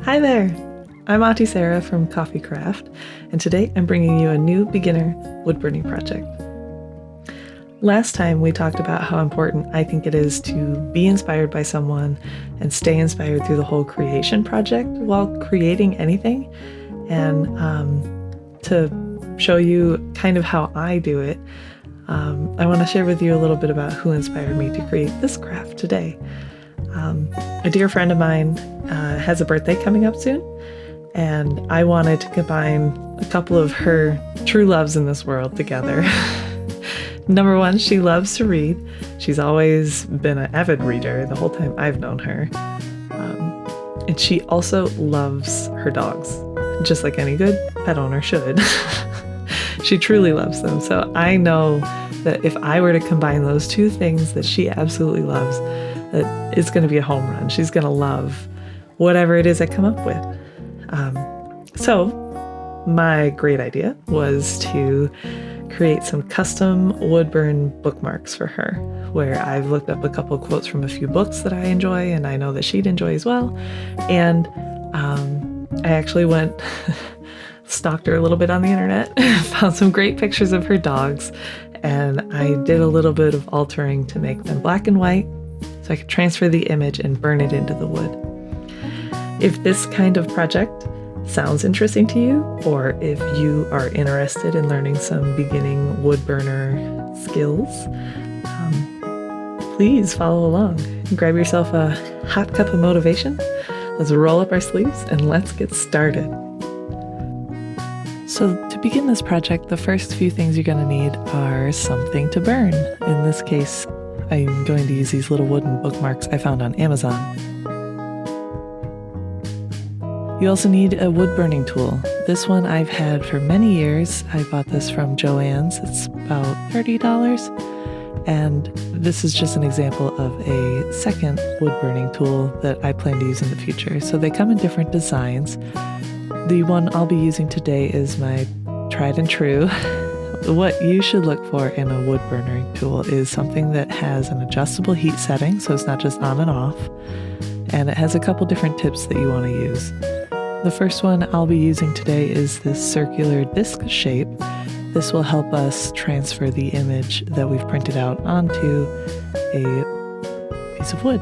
Hi there! I'm Auntie Sarah from CoffeeCraft, and today I'm bringing you a new beginner wood burning project. Last time we talked about how important I think it is to be inspired by someone and stay inspired through the whole creation project while creating anything. And to show you kind of how I do it, I want to share with you a little bit about who inspired me to create this craft today. A dear friend of mine has a birthday coming up soon, and I wanted to combine a couple of her true loves in this world together. Number one, she loves to read. She's always been an avid reader the whole time I've known her. And she also loves her dogs, just like any good pet owner should. She truly loves them. So I know that if I were to combine those two things that she absolutely loves, that it's going to be a home run. She's going to love whatever it is I come up with. So my great idea was to create some custom wood burn bookmarks for her, where I've looked up a couple quotes from a few books that I enjoy and I know that she'd enjoy as well. And I actually stalked her a little bit on the internet, found some great pictures of her dogs, and I did a little bit of altering to make them black and white so I could transfer the image and burn it into the wood. If this kind of project sounds interesting to you, or if you are interested in learning some beginning wood burner skills, please follow along. Grab yourself a hot cup of motivation. Let's roll up our sleeves and let's get started. So to begin this project, the first few things you're going to need are something to burn. In this case, I'm going to use these little wooden bookmarks I found on Amazon. You also need a wood burning tool. This one I've had for many years. I bought this from Joann's. It's about $30. And this is just an example of a second wood burning tool that I plan to use in the future. So they come in different designs. The one I'll be using today is my tried and true. What you should look for in a wood burning tool is something that has an adjustable heat setting, so it's not just on and off. And it has a couple different tips that you want to use. The first one I'll be using today is this circular disc shape. This will help us transfer the image that we've printed out onto a piece of wood.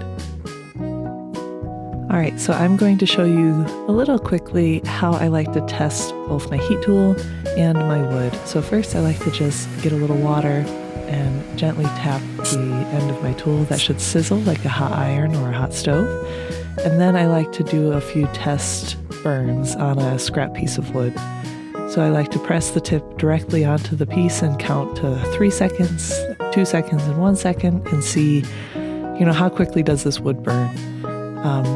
All right, so I'm going to show you a little quickly how I like to test both my heat tool and my wood. So first I like to just get a little water and gently tap the end of my tool. That should sizzle like a hot iron or a hot stove. And then I like to do a few test burns on a scrap piece of wood. So I like to press the tip directly onto the piece and count to 3 seconds, 2 seconds, and 1 second and see, how quickly does this wood burn.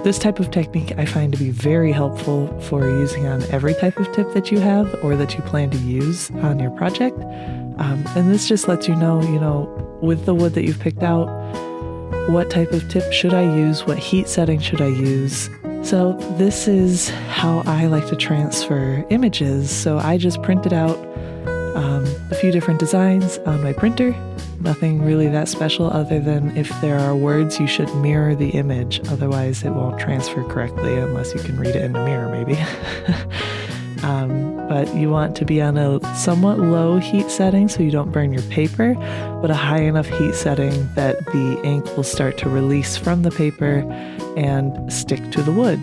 This type of technique I find to be very helpful for using on every type of tip that you have or that you plan to use on your project. And this just lets you know, with the wood that you've picked out, what type of tip should I use? What heat setting should I use? So this is how I like to transfer images. So I just printed out a few different designs on my printer. Nothing really that special other than if there are words, you should mirror the image. Otherwise, it won't transfer correctly unless you can read it in the mirror, maybe. But you want to be on a somewhat low heat setting so you don't burn your paper, but a high enough heat setting that the ink will start to release from the paper and stick to the wood.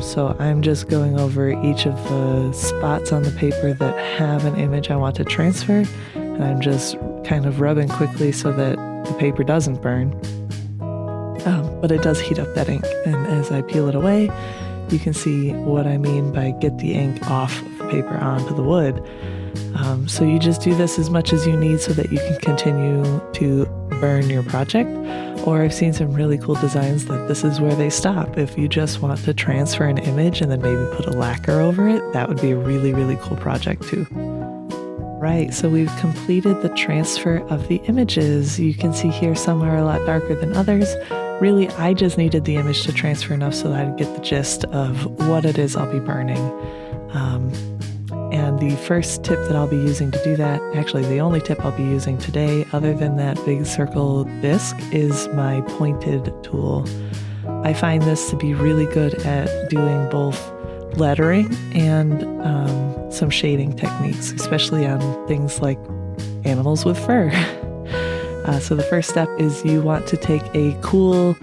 So I'm just going over each of the spots on the paper that have an image I want to transfer, and I'm just kind of rubbing quickly so that the paper doesn't burn. But it does heat up that ink, and as I peel it away, you can see what I mean by get the ink off of the paper onto the wood. So you just do this as much as you need so that you can continue to burn your project. Or I've seen some really cool designs that this is where they stop. If you just want to transfer an image and then maybe put a lacquer over it, that would be a really, really cool project too. Right, so we've completed the transfer of the images. You can see here some are a lot darker than others. Really, I just needed the image to transfer enough so that I'd get the gist of what it is I'll be burning. And the first tip that I'll be using to do that, actually the only tip I'll be using today other than that big circle disc, is my pointed tool. I find this to be really good at doing both lettering and some shading techniques, especially on things like animals with fur. So the first step is you want to take a cool,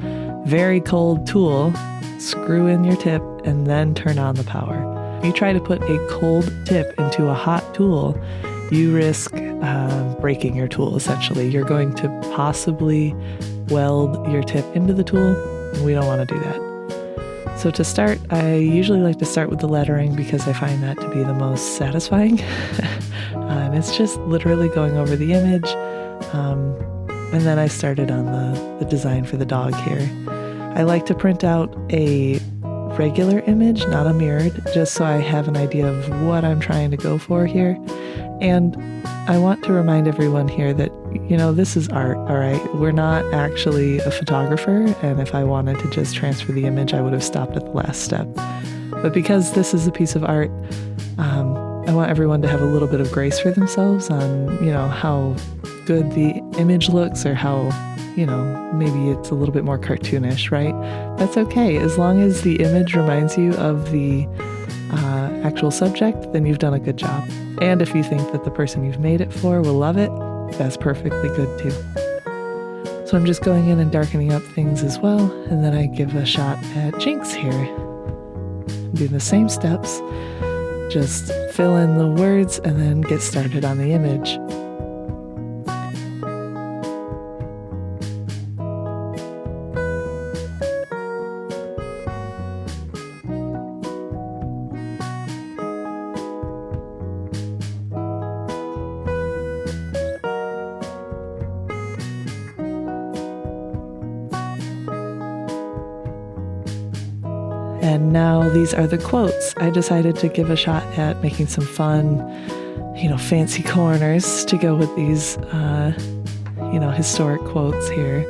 very cold tool, screw in your tip, and then turn on the power. If you try to put a cold tip into a hot tool, you risk breaking your tool, essentially. You're going to possibly weld your tip into the tool, and we don't want to do that. So to start, I usually like to start with the lettering because I find that to be the most satisfying. And it's just literally going over the image. And then I started on the design for the dog here. I like to print out a regular image, not a mirrored, just so I have an idea of what I'm trying to go for here. And I want to remind everyone here that, this is art, all right? We're not actually a photographer, and if I wanted to just transfer the image, I would have stopped at the last step. But because this is a piece of art, I want everyone to have a little bit of grace for themselves on, how good the image looks, or how, maybe it's a little bit more cartoonish, right? That's okay. As long as the image reminds you of the actual subject, then you've done a good job. And if you think that the person you've made it for will love it, that's perfectly good too. So I'm just going in and darkening up things as well, and then I give a shot at Jinx here. Do the same steps, just fill in the words and then get started on the image. And now these are the quotes. I decided to give a shot at making some fun, fancy corners to go with these, historic quotes here.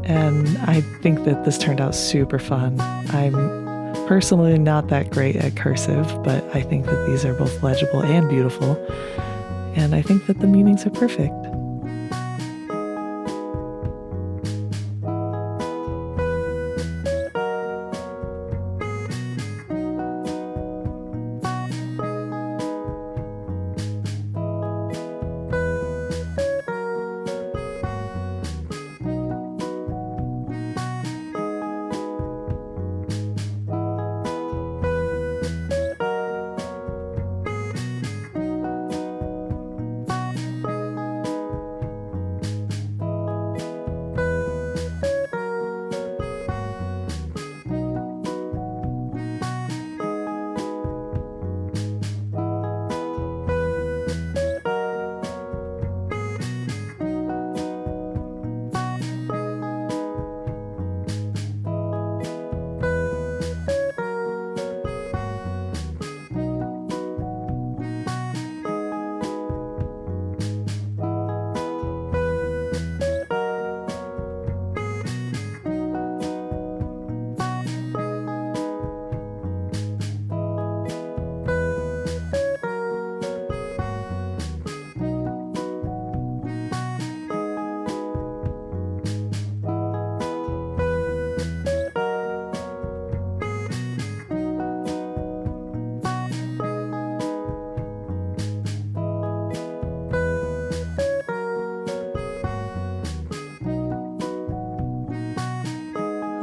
And I think that this turned out super fun. I'm personally not that great at cursive, but I think that these are both legible and beautiful. And I think that the meanings are perfect.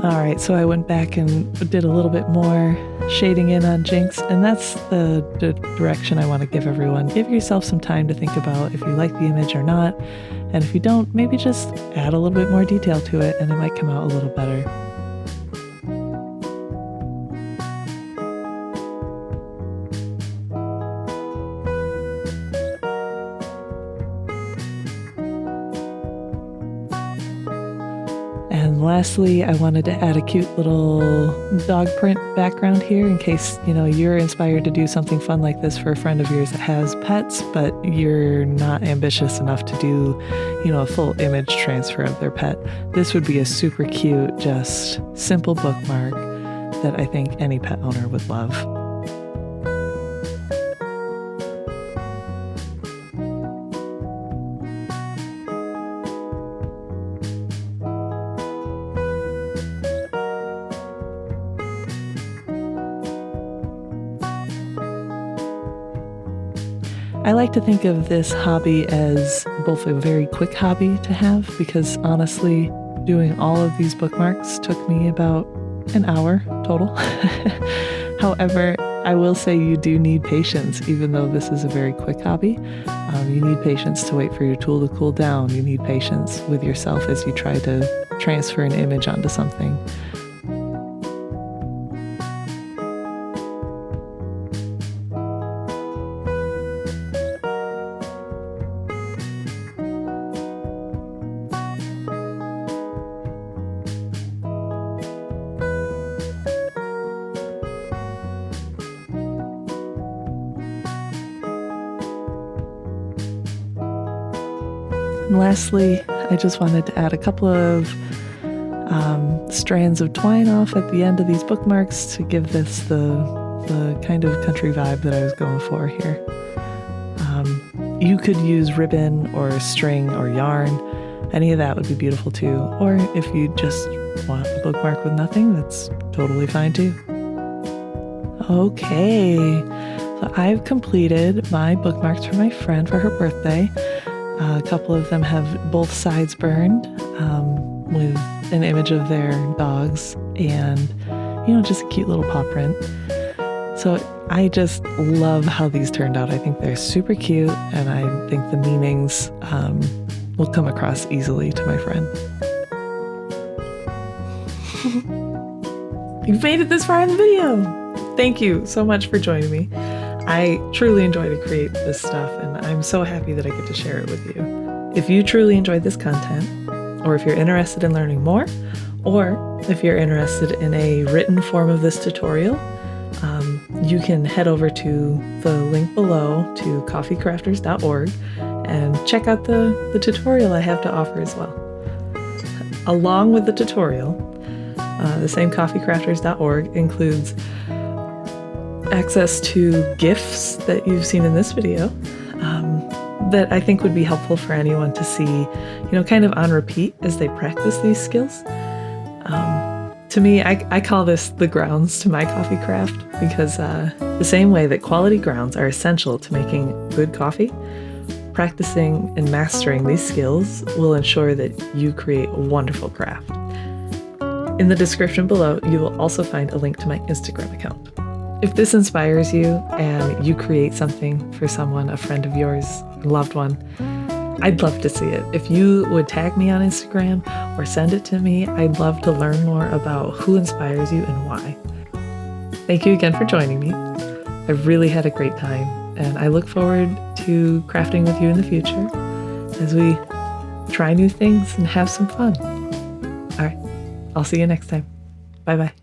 All right, so I went back and did a little bit more shading in on Jinx, and that's the direction I want to give everyone. Give yourself some time to think about if you like the image or not, and if you don't, maybe just add a little bit more detail to it and it might come out a little better. And lastly, I wanted to add a cute little dog print background here in case, you're inspired to do something fun like this for a friend of yours that has pets, but you're not ambitious enough to do, a full image transfer of their pet. This would be a super cute, just simple bookmark that I think any pet owner would love. I like to think of this hobby as both a very quick hobby to have, because honestly, doing all of these bookmarks took me about an hour total. However, I will say you do need patience, even though this is a very quick hobby. You need patience to wait for your tool to cool down. You need patience with yourself as you try to transfer an image onto something. And lastly, I just wanted to add a couple of strands of twine off at the end of these bookmarks to give this the kind of country vibe that I was going for here. You could use ribbon or string or yarn. Any of that would be beautiful too. Or if you just want a bookmark with nothing, that's totally fine too. Okay, so I've completed my bookmarks for my friend for her birthday. A couple of them have both sides burned with an image of their dogs and, just a cute little paw print. So I just love how these turned out. I think they're super cute, and I think the meanings will come across easily to my friend. You've made it this far in the video! Thank you so much for joining me. I truly enjoy to create this stuff, and I'm so happy that I get to share it with you. If you truly enjoyed this content, or if you're interested in learning more, or if you're interested in a written form of this tutorial, you can head over to the link below to coffeecrafters.org and check out the tutorial I have to offer as well. Along with the tutorial, the same coffeecrafters.org includes access to GIFs that you've seen in this video that I think would be helpful for anyone to see, kind of on repeat as they practice these skills. To me, I call this the grounds to my coffee craft, because the same way that quality grounds are essential to making good coffee, practicing and mastering these skills will ensure that you create a wonderful craft. In the description below, you will also find a link to my Instagram account. If this inspires you and you create something for someone, a friend of yours, a loved one, I'd love to see it. If you would tag me on Instagram or send it to me, I'd love to learn more about who inspires you and why. Thank you again for joining me. I've really had a great time, and I look forward to crafting with you in the future as we try new things and have some fun. All right, I'll see you next time. Bye-bye.